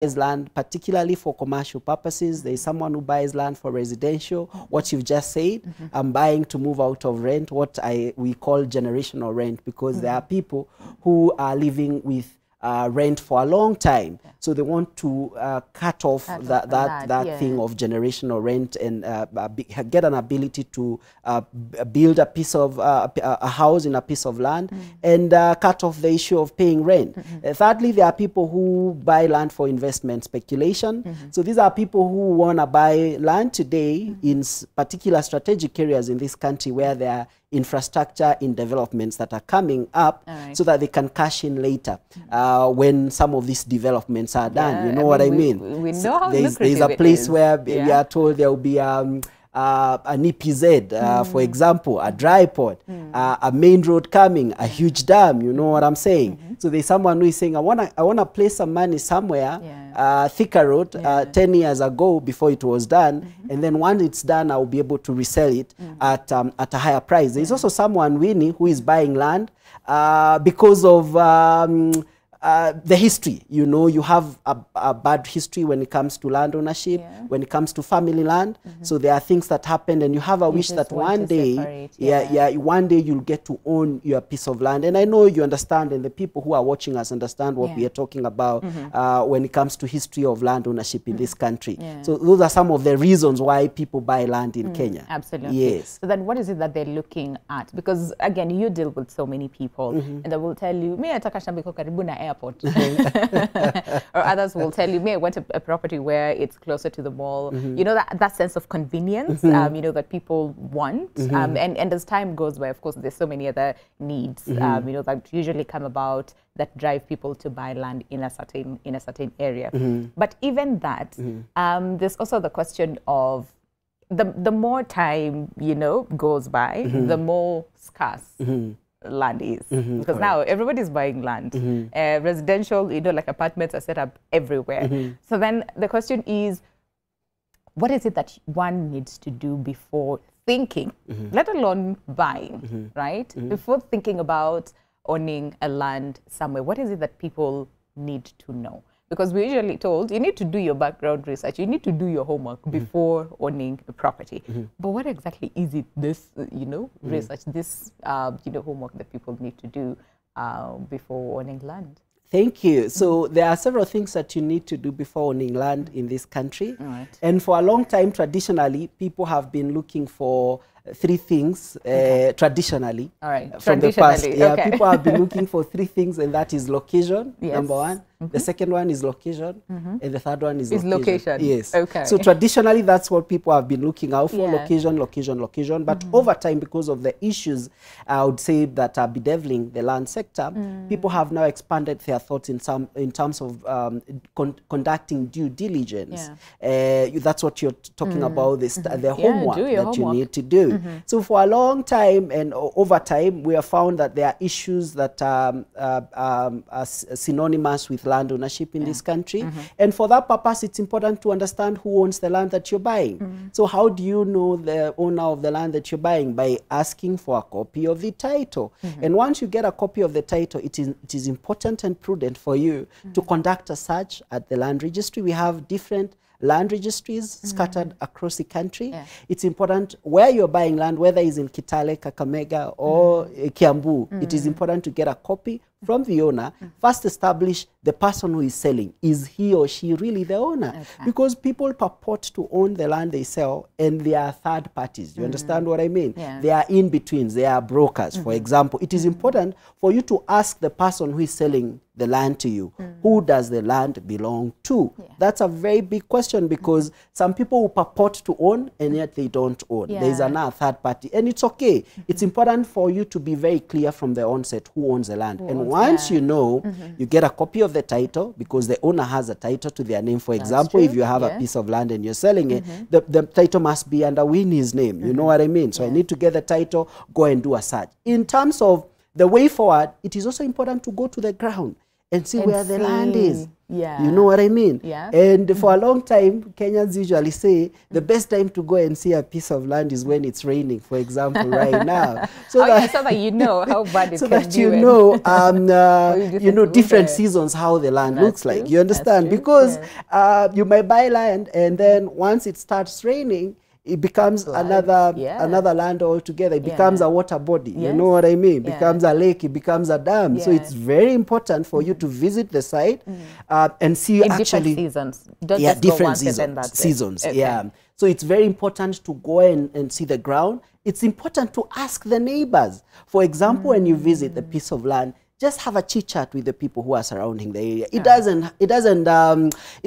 buys land particularly for commercial purposes. There is someone who buys land for residential. What you've just said, I'm buying to move out of rent, what we call generational rent, because there are people who are living with rent for a long time, so they want to cut off that thing of generational rent and get an ability to build a piece of a house in a piece of land and cut off the issue of paying rent. Thirdly, there are people who buy land for investment speculation. So these are people who want to buy land today in particular strategic areas in this country where there are infrastructure in developments that are coming up, so that they can cash in later when some of these developments are done. You know what I mean? We know how there's a place where we are told there will be an EPZ, for example, a dry port, a main road coming, a huge dam. You know what I'm saying? So there's someone who is saying, I wanna place some money somewhere, Thika Road, 10 years ago before it was done, and then once it's done, I'll be able to resell it at a higher price. There's also someone, Winnie, who is buying land because of the history. You know, you have a bad history when it comes to land ownership, when it comes to family land. So there are things that happen, and you have a wish that one day, one day you'll get to own your piece of land. And I know you understand, and the people who are watching us understand what we are talking about when it comes to history of land ownership in this country. So those are some of the reasons why people buy land in Kenya. Absolutely. Yes. So then what is it that they're looking at? Because again, you deal with so many people, and they will tell you, me nataka shamba iko karibu na airport. Or others will tell you, me I want a property where it's closer to the mall. You know, that sense of convenience, you know, that people want. And as time goes by, of course, there's so many other needs, you know, that usually come about that drive people to buy land in a certain area. But even that, there's also the question of the more time, you know, goes by, the more scarce land is, because now everybody's buying land. Residential, you know, like apartments are set up everywhere. So then the question is, what is it that one needs to do before thinking, let alone buying, right? Before thinking about owning a land somewhere, what is it that people need to know? Because we're usually told you need to do your background research, you need to do your homework before owning a property. But what exactly is it, this, you know, research, this, you know, homework that people need to do before owning land? Thank you. So there are several things that you need to do before owning land in this country. And for a long time, traditionally, people have been looking for three things traditionally. From the past. People have been looking for three things, and that is location, number one. The second one is location, and the third one is location. Yes. So traditionally, that's what people have been looking out for: location, location, location. But over time, because of the issues, I would say that are bedeviling the land sector, people have now expanded their thoughts in terms of conducting due diligence. That's what you're talking about. The homework that you need to do. So for a long time and over time, we have found that there are issues that are synonymous with land ownership in this country. And for that purpose, it's important to understand who owns the land that you're buying. So how do you know the owner of the land that you're buying? By asking for a copy of the title. And once you get a copy of the title, it is important and prudent for you to conduct a search at the land registry. We have different land registries scattered across the country. It's important where you're buying land, whether it's in Kitale, Kakamega, or Kiambu, it is important to get a copy from the owner. First establish the person who is selling. Is he or she really the owner? Because people purport to own the land they sell, and they are third parties. You understand what I mean? They are in-betweens. They are brokers, for example. It is important for you to ask the person who is selling the land to you, who does the land belong to? That's a very big question, because some people will purport to own and yet they don't own. There is another third party, and it's okay. It's important for you to be very clear from the onset who owns the land. And once you know, you get a copy of the title, because the owner has a title to their name. For example, if you have a piece of land and you're selling it, the title must be under Winnie's name. You know what I mean? So I need to get the title, go and do a search. In terms of the way forward, it is also important to go to the ground and see where the land is. Yeah. You know what I mean? Yeah. And for a long time, Kenyans usually say the best time to go and see a piece of land is when it's raining, for example, right now. So that you know how bad it so can that be. You know, different seasons, how the land looks like. You understand? Because you might buy land, and then once it starts raining, it becomes another land altogether. It becomes a water body. You know what I mean? It becomes a lake. It becomes a dam. So it's very important for you to visit the site and see in actually different seasons. Don't just go once and then that's seasons. Okay. Yeah. So it's very important to go and see the ground. It's important to ask the neighbors. For example, when you visit the piece of land, just have a chit chat with the people who are surrounding the area. It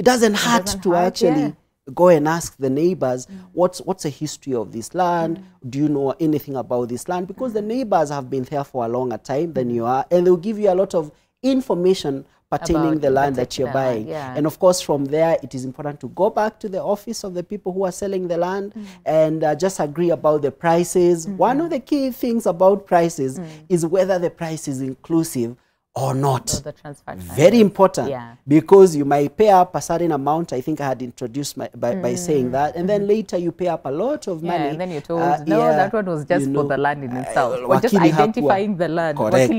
doesn't hurt to actually go and ask the neighbors, what's the history of this land? Do you know anything about this land? Because the neighbors have been there for a longer time than you are, and they'll give you a lot of information pertaining about the land that you're buying. And of course, from there, it is important to go back to the office of the people who are selling the land and just agree about the prices. One of the key things about prices is whether the price is inclusive or not. So the transfer very important, because you might pay up a certain amount. I think I had introduced by saying that, and then later you pay up a lot of money. And then you're told, no, that one was just for the land in itself. Or just identifying the land. Correct.